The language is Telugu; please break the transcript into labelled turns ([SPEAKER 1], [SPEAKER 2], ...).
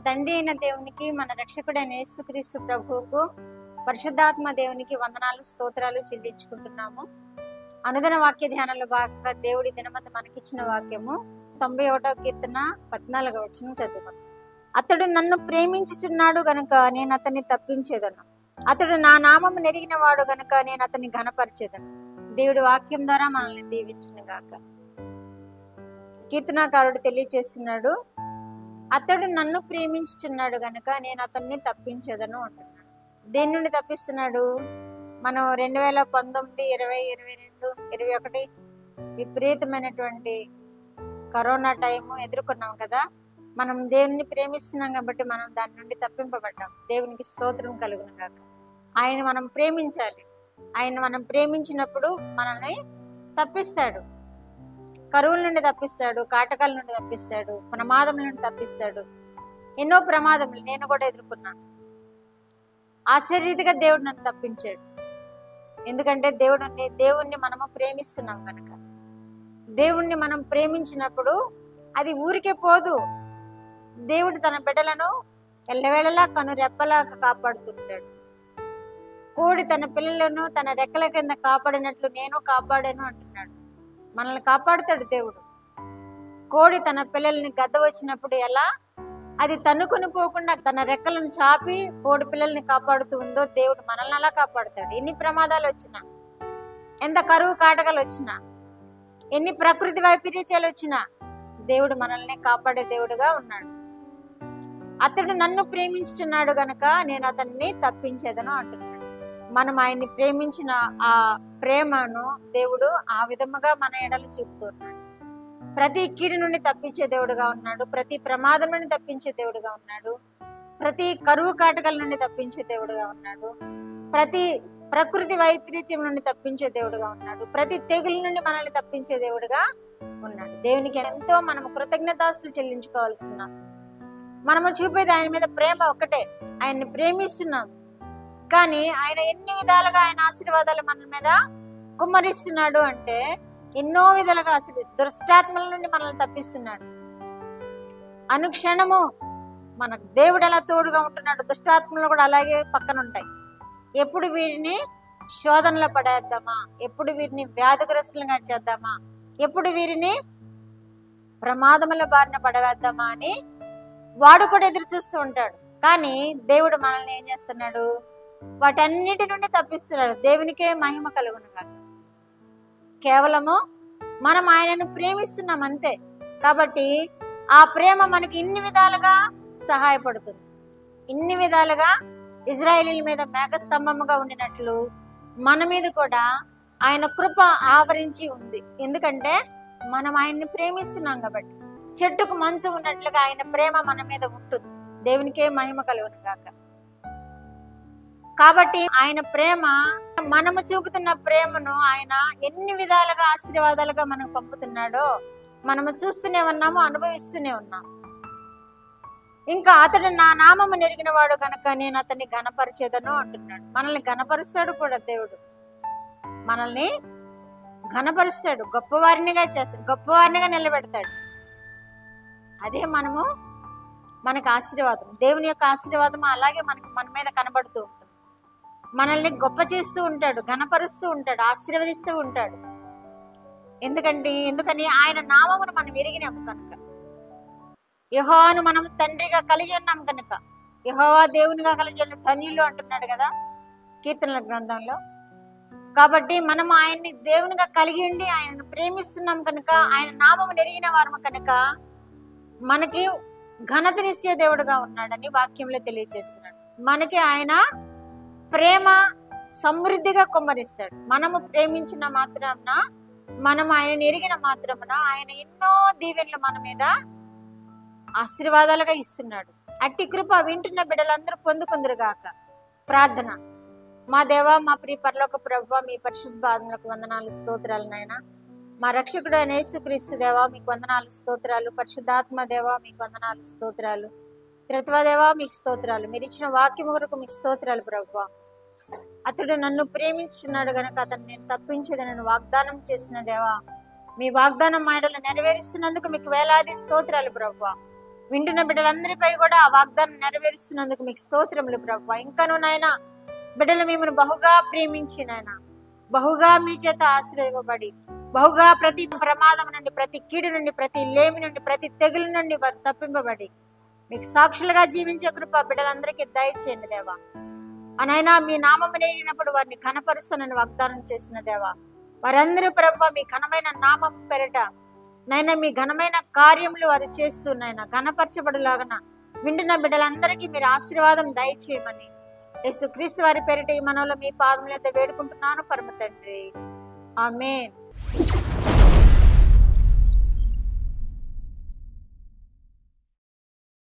[SPEAKER 1] తండ్రి అయిన దేవునికి, మన రక్షకుడైన యేసుక్రీస్తు ప్రభువుకు, పరిశుద్ధాత్మ దేవునికి వందనాలు స్తోత్రాలు చెల్లించుకుంటున్నాము. అనుదిన వాక్య ధ్యానంలో భాగంగా దేవుడి దినమంతా మనకిచ్చిన వాక్యము 91వ కీర్తన 14వ వచనం చదువుకుందాం. అతడు నన్ను ప్రేమించుచున్నాడు గనుక నేను అతన్ని తప్పించేదను. అతడు నా నామము నెరిగిన వాడు గనుక నేను అతన్ని ఘనపరిచేదను. దేవుడి వాక్యం ద్వారా మనల్ని దీవించును గాక. కీర్తనాకారుడు తెలియచేస్తున్నాడు, అతడు నన్ను ప్రేమించుచున్నాడు గనుక నేను అతన్ని తప్పించేదను అంటున్నాడు. దేని నుండి తప్పిస్తున్నాడు? మనం 2019, 20, 22, 21 విపరీతమైనటువంటి కరోనా టైము ఎదుర్కొన్నాం కదా. మనం దేవుని ప్రేమిస్తున్నాం కాబట్టి మనం దాని నుండి తప్పింపబడ్డాం. దేవునికి స్తోత్రం కలుగును గాక. ఆయన మనం ప్రేమించాలి. ఆయన మనం ప్రేమించినప్పుడు మనల్ని తప్పిస్తాడు. కరువుల నుండి తప్పిస్తాడు, కాటకాల నుండి తప్పిస్తాడు, ప్రమాదం నుండి తప్పిస్తాడు. ఎన్నో ప్రమాదములు నేను కూడా ఎదుర్కొన్నాను. ఆశ్చర్యరీతిగా దేవుడు నన్ను తప్పించాడు. ఎందుకంటే దేవుణ్ణి మనము ప్రేమిస్తున్నాం కనుక. దేవుణ్ణి మనం ప్రేమించినప్పుడు అది ఊరికే పోదు. దేవుడు తన బిడ్డలను ఎల్లవేళలా కనురెప్పలా కాపాడుతుంటాడు. కోడి తన పిల్లలను తన రెక్కల కింద కాపాడినట్లు నేను కాపాడాను అంటున్నాడు. మనల్ని కాపాడుతాడు దేవుడు. కోడి తన పిల్లల్ని గద్ద వచ్చినప్పుడు ఎలా అది తన్నుకొని పోకుండా తన రెక్కలను చాపి కోడి పిల్లల్ని కాపాడుతూ ఉందో దేవుడు మనల్ని అలా కాపాడుతాడు. ఎన్ని ప్రమాదాలు వచ్చినా, ఎంత కరువు కాటకాలు వచ్చినా, ఎన్ని ప్రకృతి వైపరీత్యాలు వచ్చినా దేవుడు మనల్ని కాపాడే దేవుడుగా ఉన్నాడు. అతడు నన్ను ప్రేమించుచున్నాడు గనక నేను అతన్ని తప్పించేదను అంటున్నాడు. మనం ఆయన్ని ప్రేమించిన ఆ ప్రేమను దేవుడు ఆ విధముగా మన ఎడలు చూపుతున్నాడు. ప్రతి కీడు నుండి తప్పించే దేవుడుగా ఉన్నాడు. ప్రతి ప్రమాదం నుండి తప్పించే దేవుడుగా ఉన్నాడు. ప్రతి కరువు కాటకాల నుండి తప్పించే దేవుడుగా ఉన్నాడు. ప్రతి ప్రకృతి వైపరీత్యం నుండి తప్పించే దేవుడుగా ఉన్నాడు. ప్రతి తెగుల నుండి మనల్ని తప్పించే దేవుడుగా ఉన్నాడు. దేవునికి ఎంతో మనము కృతజ్ఞతాస్తులు చెల్లించుకోవాల్సిన, మనము చూపేది ఆయన మీద ప్రేమ ఒక్కటే. ఆయన్ని ప్రేమిస్తున్నాం కానీ ఆయన ఎన్ని విధాలుగా ఆయన ఆశీర్వాదాలు మన మీద కుమ్మరిస్తున్నాడు అంటే, ఎన్నో విధాలుగా దుష్టాత్మల నుండి మనల్ని తప్పిస్తున్నాడు. అనుక్షణము మనకు దేవుడు ఎలా తోడుగా ఉంటున్నాడు, దుష్టాత్మలు కూడా అలాగే పక్కన ఉంటాయి. ఎప్పుడు వీరిని శోధనలో పడేద్దామా, ఎప్పుడు వీరిని వ్యాధిగ్రస్తులుగా చేద్దామా, ఎప్పుడు వీరిని ప్రమాదముల బారిన పడవేద్దామా అని వాడు కూడా ఎదురు చూస్తూ ఉంటాడు. కానీ దేవుడు మనల్ని ఏం చేస్తున్నాడు? వాటన్నిటి నుండి తప్పిస్తున్నాడు. దేవునికే మహిమ కలుగును గాక. కేవలము మనం ఆయనను ప్రేమిస్తున్నాం అంతే. కాబట్టి ఆ ప్రేమ మనకి ఇన్ని విధాలుగా సహాయపడుతుంది. ఇన్ని విధాలుగా ఇజ్రాయేలీల మీద మేఘస్తంభముగా ఉండినట్లు మన మీద కూడా ఆయన కృప ఆవరించి ఉంది. ఎందుకంటే మనం ఆయన్ని ప్రేమిస్తున్నాం కాబట్టి. చెట్టుకు మంచు ఉన్నట్లుగా ఆయన ప్రేమ మన మీద ఉంటుంది. దేవునికే మహిమ కలుగును గాక. కాబట్టి ఆయన ప్రేమ, మనము చూపుతున్న ప్రేమను ఆయన ఎన్ని విధాలుగా ఆశీర్వాదాలుగా మనకు పంపుతున్నాడో మనము చూస్తూనే ఉన్నాము, అనుభవిస్తూనే ఉన్నాము. ఇంకా అతడు నా నామము నెరిగిన వాడు కనుక నేను అతన్ని ఘనపరిచేదను అంటున్నాడు. మనల్ని ఘనపరుస్తాడు కూడా దేవుడు. మనల్ని ఘనపరుస్తాడు, గొప్పవారినిగా చేస్తాడు, గొప్పవారినిగా నిలబెడతాడు. అదే మనకు ఆశీర్వాదం. దేవుని యొక్క ఆశీర్వాదం అలాగే మన మీద కనబడుతూ ఉంటుంది. మనల్ని చేస్తూ ఉంటాడు, ఘనపరుస్తూ ఉంటాడు, ఆశీర్వదిస్తూ ఉంటాడు. ఎందుకని ఆయన నామమును మనం ఎరిగినాము కనుక. యెహోవాను మనం తండ్రిగా కలిగి ఉన్నాం కనుక. యెహోవా దేవునిగా కలిగి ఉన్న ధన్యులు అంటున్నాడు కదా కీర్తనల గ్రంథంలో. కాబట్టి మనం ఆయన్ని దేవునిగా కలిగి ఉండి ఆయనను ప్రేమిస్తున్నాం కనుక, ఆయన నామము ఎరిగిన వారము కనుక మనకి ఘనతనిచ్చే దేవుడుగా ఉన్నాడని వాక్యంలో తెలియజేస్తున్నాడు. మనకి ఆయన ప్రేమ సమృద్ధిగా కుమ్మరిస్తాడు. మనము ప్రేమించిన మాత్రాన, మనం ఆయన ఎరిగిన మాత్రమున ఆయన ఎన్నో దీవెనలు మన మీద ఆశీర్వాదాలుగా ఇస్తున్నాడు. అట్టి కృప వింటున్న బిడ్డలందరూ పొందుకుందరుగాక. ప్రార్థన. మా దేవా, మా ప్రియ పరలోక ప్రభువా, మీ పరిశుద్ధ పాదములకు వందనాలు స్తోత్రాలు నాయనా. మా రక్షకుడు అయిన యేసుక్రీస్తు దేవా మీకు వందనాలు స్తోత్రాలు. పరిశుద్ధాత్మ దేవా మీకు వందనాలు స్తోత్రాలు. త్రిత్వ దేవా మీకు స్తోత్రాలు. మీరు ఇచ్చిన వాక్యము కొరకు మీకు స్తోత్రాలు ప్రభువా. అతడు నన్ను ప్రేమించున్నాడు గనక అతను నేను తప్పించేదని వాగ్దానం చేసిన దేవా, మీ వాగ్దానం మాటలు నెరవేరుస్తున్నందుకు మీకు వేలాది స్తోత్రాలు ప్రభువా. వింటున్న బిడ్డలందరిపై కూడా ఆ వాగ్దానం నెరవేరుస్తున్నందుకు మీకు స్తోత్రములు ప్రభువా. ఇంకను నాయన బిడ్డలు మిమ్మల్ని బహుగా ప్రేమించి నాయన బహుగా మీ చేత ఆశ్రయింపబడి బహుగా ప్రతి ప్రమాదం నుండి, ప్రతి కీడు నుండి, ప్రతి లేమి నుండి, ప్రతి తెగులు నుండి వారు తప్పింపబడి మీకు సాక్షులుగా జీవించే కృప బిడ్డలందరికీ దయచేయండి దేవా. అనైనా మీ నామము నేరినప్పుడు వారిని ఘనపరుస్తానని వాగ్దానం చేసిన దేవా. వారందరూ ప్రభువా మీ ఘనమైన నామము పెరట నైనా మీ ఘనమైన కార్యములు వారు చేస్తూ నైనా ఘనపరచబడులాగన వింటున్న బిడ్డలందరికీ మీరు ఆశీర్వాదం దయచేయమని యేసుక్రీస్తు వారి పేరిట ఈ మనవులు మీ పాదముల యొద్ద వేడుకుంటున్నాను పరమ తండ్రి. ఆమేన్.